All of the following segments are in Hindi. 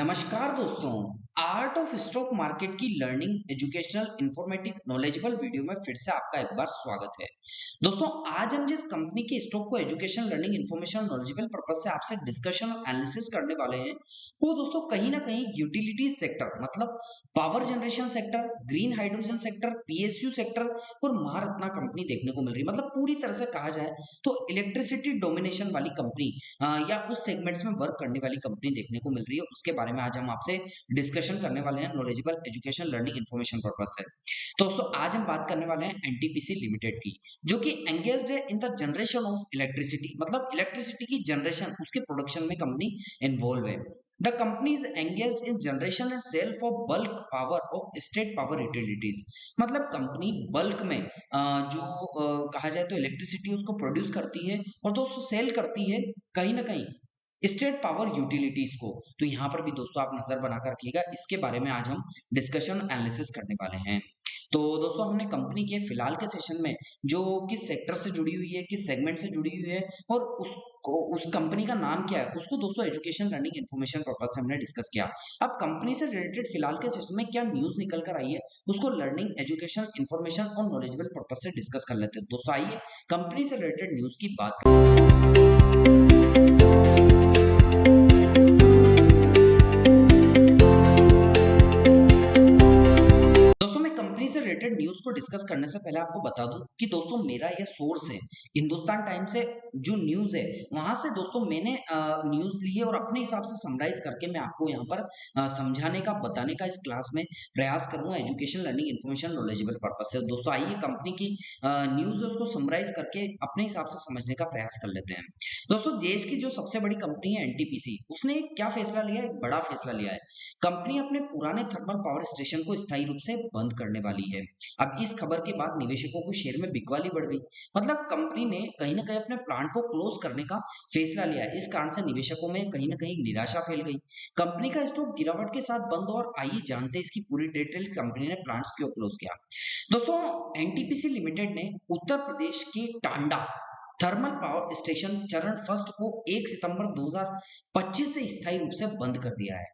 नमस्कार दोस्तों। आर्ट ऑफ स्टॉक मार्केट की learning educational informative knowledgeable video में फिर से आपका एक बार स्वागत है। दोस्तों, आज हम जिस कंपनी के स्टॉक को education learning information knowledgeable purpose से आपसे डिस्कशन और एनालिसिस करने वाले हैं, वो दोस्तों कहीं ना कहीं यूटिलिटी सेक्टर मतलब power generation sector, green hydrogen sector, PSU sector और महारत्ना कंपनी देखने को मिल रही है। मतलब पूरी तरह से कहा जाए तो इलेक्ट्रिसिटी डोमिनेशन वाली कंपनी या उस सेगमेंट्स में वर्क करने वाली कंपनी देखने को मिल रही है। उसके बारे में आज हम आपसे डिस्कशन करने वाले हैं knowledgeable education learning information purpose से। तो दोस्तों, आज हम बात करने वाले हैं एनटीपीसी लिमिटेड की, जो कि एंगेज्ड है in the generation of electricity, मतलब इलेक्ट्रिसिटी की जनरेशन, उसके प्रोडक्शन में कंपनी इन्वॉल्व है। The company is engaged in generation and sale for bulk power of state power utilities। मतलब कंपनी बल्क में कहा जाए तो इलेक्ट्रिसिटी उसको प्रोड्यूस करती है और दोस्तों सेल करती है कहीं ना कहीं स्टेट पावर यूटिलिटीज को। तो यहाँ पर भी दोस्तों आप नजर बनाकर रखिएगा, इसके बारे में आज हम डिस्कशन एनालिसिस करने वाले हैं। तो दोस्तों, हमने कंपनी के फिलहाल के सेशन में जो किस सेक्टर से जुड़ी हुई है, किस सेगमेंट से जुड़ी हुई है और उसको उस कंपनी का नाम क्या है, उसको दोस्तों एजुकेशन लर्निंग इन्फॉर्मेशन पर्पज से हमने डिस्कस किया। अब कंपनी से रिलेटेड फिलहाल के सेशन में क्या न्यूज निकल कर आई है, उसको लर्निंग एजुकेशन इन्फॉर्मेशन और नॉलेजेबल पर्पज से डिस्कस कर लेते हैं। दोस्तों आइए कंपनी से रिलेटेड न्यूज की बात रिलेटेड न्यूज को डिस्कस करने से पहले आपको बता दूं कि दोस्तों मेरा यह सोर्स है हिंदुस्तान टाइम्स से, जो न्यूज है वहां से दोस्तों मैंने न्यूज ली है और अपने हिसाब से समराइज करके मैं आपको यहाँ पर समझाने का, बताने का इस क्लास में प्रयास करूंगा education learning information knowledgeable purpose से। दोस्तों आइए कंपनी की न्यूज है उसको समराइज करके अपने हिसाब से समझने का प्रयास कर लेते हैं। दोस्तों, देश की जो सबसे बड़ी कंपनी है एनटीपीसी, उसने क्या फैसला लिया है, एक बड़ा फैसला लिया है। कंपनी अपने पुराने थर्मल पावर स्टेशन को स्थायी रूप से बंद करने वाली है। अब इस खबर के बाद निवेशकों को शेयर में बिकवाली बढ़ गई। मतलब कंपनी ने कहीं ना कहीं अपने प्लांट को क्लोज करने का फैसला लिया। इस कारण से निवेशकों में कहीं ना कहीं निराशा फैल गई। कंपनी का स्टॉक गिरावट के साथ बंद, और आइए जानते हैं इसकी पूरी डिटेल, कंपनी ने प्लांट्स क्यों क्लोज किया। दोस्तों, एनटीपीसी लिमिटेड ने उत्तर प्रदेश के टांडा थर्मल पावर स्टेशन चरण फर्स्ट को 1 सितंबर 2025 से स्थायी रूप से बंद कर दिया है।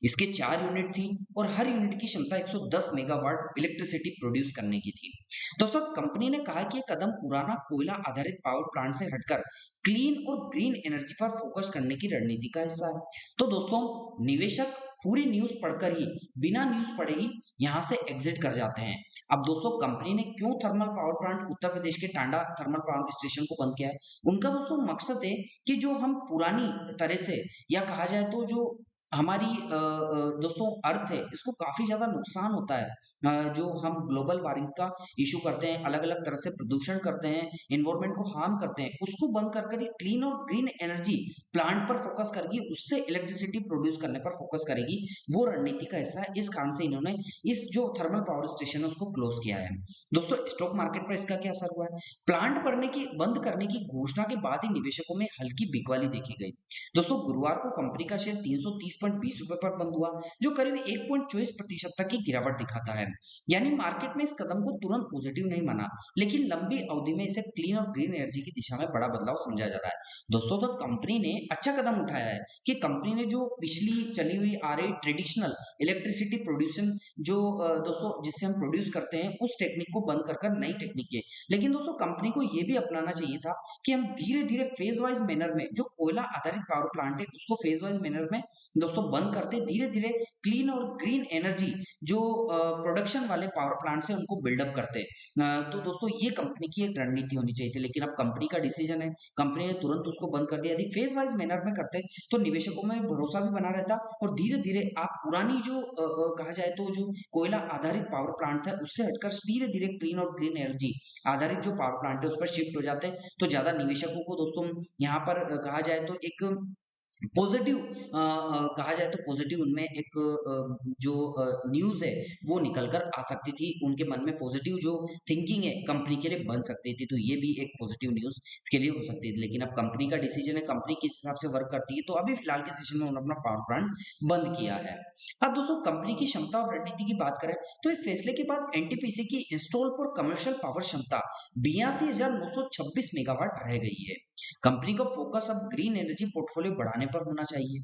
इसके 4 यूनिट थी और हर यूनिट की क्षमता 110 मेगावाट इलेक्ट्रिसिटी प्रोड्यूस करने की थी। दोस्तों, कंपनी ने कहा कि यह कदम पुराना कोयला आधारित पावर प्लांट से हटकर क्लीन और ग्रीन एनर्जी पर फोकस करने की रणनीति का हिस्सा है। तो दोस्तों, निवेशक पूरी न्यूज पढ़कर ही, बिना न्यूज पढ़े ही यहाँ से एग्जिट कर जाते हैं। अब दोस्तों, कंपनी ने क्यों thermal power plant Uttar Pradesh के टांडा थर्मल पावर स्टेशन को बंद किया है, उनका दोस्तों मकसद है कि जो हम पुरानी तरह से, या कहा जाए तो जो हमारी दोस्तों अर्थ है, इसको काफी ज्यादा नुकसान होता है। जो हम ग्लोबल वार्मिंग का इशू करते हैं, अलग अलग तरह से प्रदूषण करते हैं, इन्वायरमेंट को हार्म करते हैं, उसको बंद कर क्लीन और ग्रीन एनर्जी प्लांट पर फोकस करेगी, उससे इलेक्ट्रिसिटी प्रोड्यूस करने पर फोकस करेगी। वो रणनीति का हिस्सा है। इस कारण से इन्होंने इस जो थर्मल पावर स्टेशन है उसको क्लोज किया है। दोस्तों, स्टॉक मार्केट पर इसका क्या असर हुआ है। प्लांट बंद करने की घोषणा के बाद ही निवेशकों में हल्की बिकवाली देखी गई। दोस्तों, गुरुवार को कंपनी का शेयर 330.20 रुपए पर बंद हुआ, जो करीब 1.24% तक की गिरावट दिखाता है। यानी मार्केट में इस कदम को तुरंत पॉजिटिव नहीं माना, लेकिन लंबी अवधि में इसे क्लीन और ग्रीन एनर्जी की दिशा में बड़ा बदलाव समझा जा रहा है। दोस्तों, तो कंपनी ने अच्छा कदम उठाया है कि कंपनी ने जो पिछली चली हुई आ रही ट्रेडिशनल इलेक्ट्रिसिटी प्रोड्यूशन, दोस्तों जिससे हम प्रोड्यूस करते हैं, उस टेक्निक को बंद कर नई टेक्निक की। लेकिन दोस्तों, कंपनी को यह भी अपनाना चाहिए था कि हम धीरे धीरे फेज वाइज मैनर में जो कोयला आधारित पावर प्लांट है उसको फेज वाइज मैनर में दोस्तों बंद करते, धीरे धीरे क्लीन और ग्रीन एनर्जी जो प्रोडक्शन वाले पावर प्लांट से उनको बिल्डअप करते। तो दोस्तों, ये कंपनी की एक रणनीति होनी चाहिए थी, लेकिन अब कंपनी का डिसीजन है, कंपनी ने तुरंत उसको बंद कर दिया। यदि फेज वाइज मैनर में करते तो निवेशकों में भरोसा भी बना रहता, और धीरे धीरे आप पुरानी जो कहा जाए तो जो कोयला आधारित पावर प्लांट था उससे हटकर धीरे धीरे क्लीन और ग्रीन एनर्जी आधारित जो पावर प्लांट है उस पर शिफ्ट हो जाते हैं। तो ज्यादा निवेशकों को दोस्तों यहाँ पर कहा जाए तो एक पॉजिटिव कहा जाए तो पॉजिटिव उनमें एक जो न्यूज है वो निकल कर आ सकती थी, उनके मन में पॉजिटिव जो थिंकिंग है कंपनी के लिए बन सकती थी। तो ये भी एक पॉजिटिव न्यूज इसके लिए हो सकती थी, लेकिन अब कंपनी का डिसीजन है, कंपनी किस हिसाब से वर्क करती है। तो अभी फिलहाल के सेशन में उन्होंने अपना पावर प्लांट बंद किया है। अब दोस्तों, कंपनी की क्षमता और रणनीति की बात करें तो इस फैसले के बाद एनटीपीसी की इंस्टॉल पर कमर्शियल पावर क्षमता 82,926 मेगावाट रह गई है। कंपनी का फोकस अब ग्रीन एनर्जी पोर्टफोलियो बढ़ाने पर होना चाहिए।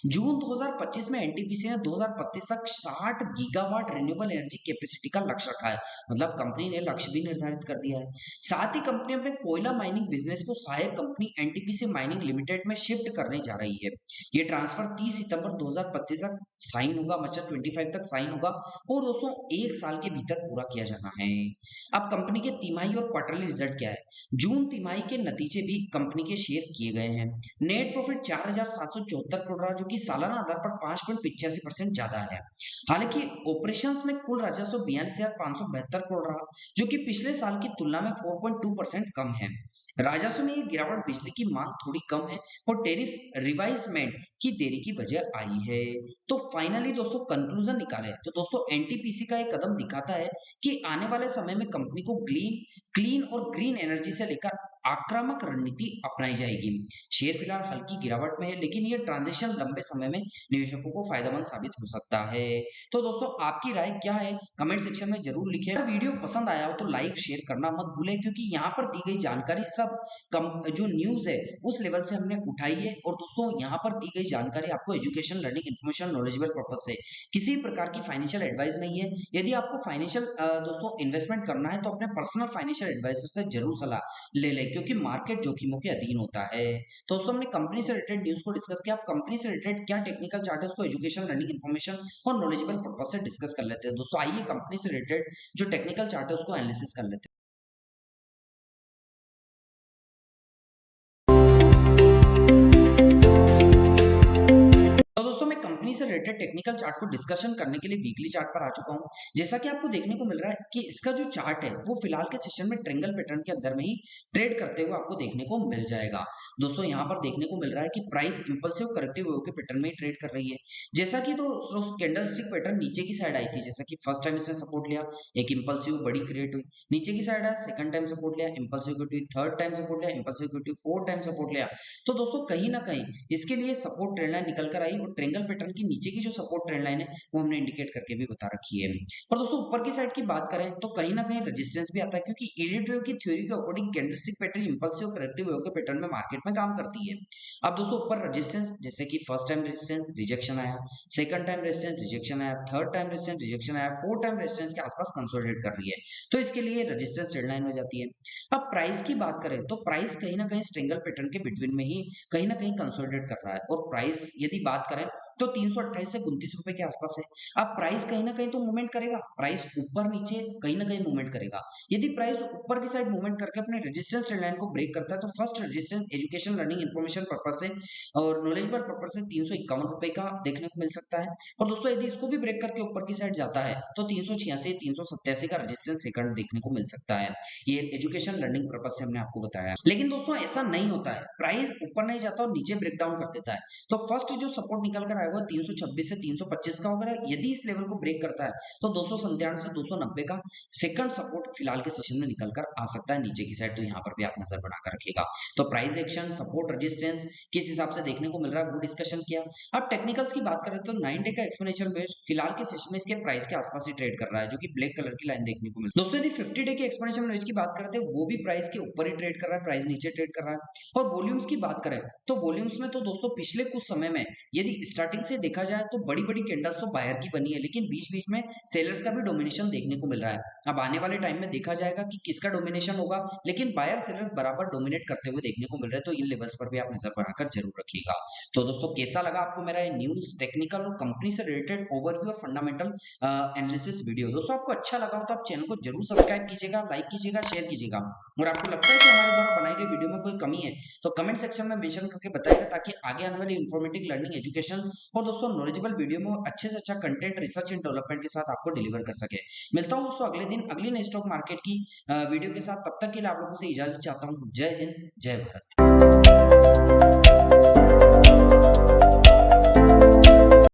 जून 2025 में एनटीपीसी ने 2025 तक 60 गीगावाट रिन्यूएबल एनर्जी कैपेसिटी का लक्ष्य रखा है। मतलब कंपनी ने लक्ष्य भी निर्धारित कर दिया है। साथ ही कंपनी अपने कोयला माइनिंग बिजनेस को सहायक कंपनी एनटीपीसी माइनिंग लिमिटेड में शिफ्ट करने जा रही है। ये ट्रांसफर 30 सितंबर 2025 तक साइन होगा, मतलब 25 तक साइन होगा और दोस्तों 1 साल के भीतर पूरा किया जाना है। अब कंपनी के तिमाही और क्वार्टरली रिजल्ट क्या है? जून तिमाही के नतीजे भी कंपनी के शेयर किए गए हैं। नेट प्रॉफिट 4,774 करोड़ रहा, जो कि सालाना आधार पर 5.85% ज्यादा है। हालांकि ऑपरेशंस में कुल राजस्व 42,572 करोड़ रहा, जो कि पिछले साल की तुलना में 4.2% कम है। राजस्व में ये गिरावट बिजली की मांग थोड़ी कम है और टैरिफ रिवाइजमेंट की देरी की वजह आई है। तो फाइनली दोस्तों कंक्लूजन निकाले तो दोस्तों एनटीपीसी का एक कदम दिखाता है कि आने वाले समय में कंपनी को क्लीन और ग्रीन एनर्जी से लेकर आक्रामक रणनीति अपनाई जाएगी। शेयर फिलहाल हल्की गिरावट में है, लेकिन ये ट्रांजिशन लंबे समय में निवेशकों को फायदेमंद साबित हो सकता है। तो दोस्तों आपकी राय क्या है कमेंट सेक्शन में जरूर लिखें। अगर वीडियो पसंद आया हो तो लाइक शेयर करना मत भूलें, क्योंकि यहाँ पर दी गई जानकारी सब जो न्यूज है उस लेवल से हमने उठाई है। और दोस्तों यहाँ पर दी गई जानकारी आपको education, learning, information, knowledgeable purpose से किसी प्रकार की फाइनेंशियल एडवाइस नहीं है। यदि आपको फाइनेंशियल दोस्तों इन्वेस्टमेंट करना है तो अपने पर्सनल फाइनेंशियल एडवाइजर से जरूर सलाह ले लें, क्योंकि मार्केट जोखिमों के अधीन होता है। तो दोस्तों हमने कंपनी से रिलेटेड न्यूज को डिस्कस किया। आप कंपनी से रिलेटेड क्या टेक्निकल चार्ट है उसको एजुकेशन, लर्निंग, इन्फॉर्मेशन और नॉलेजेबल पर्पज से डिस्कस कर लेते हैं। दोस्तों आइए कंपनी से रिलेटेड जो टेक्निकल चार्ट है उसको एनालिसिस कर लेते हैं। तो दोस्तों मैं कंपनी से रिलेटेड टेक्निकल चार्ट को डिस्कशन करने के लिए वीकली चार्ट पर आ चुका हूं। जैसा कि आपको देखने को मिल रहा है कि इसका जो चार्ट है वो फिलहाल के सेशन में ट्रायंगल पैटर्न के अंदर में ही ट्रेड करते हुए आपको देखने को मिल जाएगा। दोस्तों यहां पर देखने को मिल रहा है कि प्राइस इंपल्सिव करेक्टिव वेव के पैटर्न में ही ट्रेड कर रही है। जैसा कि दोस्तों कैंडलस्टिक पैटर्न नीचे की साइड आई थी, जैसा कि फर्स्ट टाइम इसने सपोर्ट लिया, एक इंपल्सिव बड़ी क्रिएट हुई, नीचे की साइड आया, सेकंड टाइम सपोर्ट लिया, इंपल्सिव हुई, थर्ड टाइम सपोर्ट लिया, इंपल्सिव हुई, फोर्थ टाइम सपोर्ट लिया। तो दोस्तों कहीं ना कहीं इसके लिए सपोर्ट ट्रेंड लाइन निकल कर आई और ट्रायंगल पैटर्न की नीचे की जो सपोर्ट ट्रेंड लाइन है वो हमने इंडिकेट करके भी बता रखी है। और दोस्तों ऊपर की साइड की बात करें तो कहीं ना कहीं रेजिस्टेंस भी आता है, क्योंकि यील्ड वेव की थ्योरी के according candlestick pattern impulsive corrective wave के पैटर्न में मार्केट में काम करती है। अब दोस्तों ऊपर रेजिस्टेंस, जैसे कि फर्स्ट टाइम रेजिस्टेंस रिजेक्शन आया, सेकंड टाइम रेजिस्टेंस रिजेक्शन आया, थर्ड टाइम रेजिस्टेंस रिजेक्शन आया, फोर्थ टाइम रेजिस्टेंस के आसपास कंसोलिडेट कर रही है, तो इसके लिए रेजिस्टेंस ट्रेंड लाइन हो जाती है। अब प्राइस की बात करें तो प्राइस कहीं ना कहीं ट्रायंगल पैटर्न के बिटवीन में ही कहीं ना कहीं कंसोलिडेट कर रहा है और प्राइस यदि बात करें तो 328 से 29 रुपए के आसपास है। अब प्राइस कहीं ना कहीं तो मूवमेंट करेगा, प्राइस ऊपर नीचे कहीं ना कहीं मूवमेंट करेगा। यदि प्राइस ऊपर की साइड मूवमेंट करके अपने रेजिस्टेंस ट्रेंड लाइन को ब्रेक करता है तो first resistance education, learning, information purpose से और नॉलेजेबल पर्पज से 351 रुपए का देखने को मिल सकता है। और दोस्तों यदि इसको भी ब्रेक करके ऊपर की साइड जाता है तो 386, 387 का रेजिस्टेंस सेकंड देखने को मिल सकता है। ये एजुकेशन, लर्निंग पर्पज से हमने आपको बताया। लेकिन दोस्तों ऐसा नहीं होता है, प्राइस ऊपर नहीं जाता और नीचे ब्रेक डाउन कर देता है। तो फर्स्ट जो सपोर्ट निकल कर आएगा 326 से 325 का होगा। यदि इस लेवल को ब्रेक करता है तो 297 से 290 का सेकंड सपोर्ट फिलहाल के सेशन में निकल कर आ सकता है नीचे की साइड। तो यहाँ पर भी आप नजर बनाकर रखिएगा। तो प्राइस एक्शन, सपोर्ट, रेजिस्टेंस किस हिसाब से देखने को मिल रहा है वो डिस्कशन किया। अब टेक्निकल्स की बात करें तो 9 डे का एक्सपोनेंशियल वेव फिलहाल के सेशन में इसके प्राइस के आसपास ही ट्रेड कर रहा है, जो कि ब्लैक कलर की लाइन देखने को मिल रही है। दोस्तों यदि 50 डे के एक्सपोनेंशियल वेव की बात करते हैं वो भी प्राइस के ऊपर ही ट्रेड कर रहा है, प्राइस नीचे ट्रेड कर रहा है। और वॉल्यूम्स की बात करें तो वॉल्यूम्स में तो दोस्तों पिछले कुछ समय में यदि स्टार्टिंग से देखा जाए तो बड़ी बड़ी कैंडल्स तो बायर की बनी है, लेकिन बीच बीच में सेलर्स का भी डोमिनेशन देखने को मिल रहा है। अब आने वाले टाइम में देखा जाएगा कि किसका डोमिनेशन होगा, लेकिन बायर सेलर्स बराबर डोमिनेट करते हुए देखने को मिल रहे हैं। तो इन लेवल्स पर भी आप नजर बनाकर जरूर रखिएगा। तो दोस्तों कैसा लगा आपको मेरा ये न्यूज, टेक्निकल और कंपनी से रिलेटेड ओवरव्यू और फंडामेंटल एनालिसिस वीडियो? दोस्तों आपको अच्छा लगा हो तो आप चैनल को जरूर सब्सक्राइब कीजिएगा, लाइक कीजिएगा, शेयर कीजिएगा। और आपको लगता है कि हमारे द्वारा बनाई गई वीडियो में कोई कमी है तो कमेंट सेक्शन में मेंशन करके बताइएगा, ताकि आगे आने वाली इंफॉर्मेटिव, लर्निंग, एजुकेशन और दोस्तों नॉलेजेबल वीडियो में अच्छे से अच्छा कंटेंट, रिसर्च एंड डेवलपमेंट के साथ आपको डिलीवर कर सके। मिलता हूं दोस्तों अगले दिन अगली नई स्टॉक मार्केट की वीडियो के साथ। तब तक के लिए आप लोगों से इजाजत चाहता हूं। जय हिंद, जय भारत।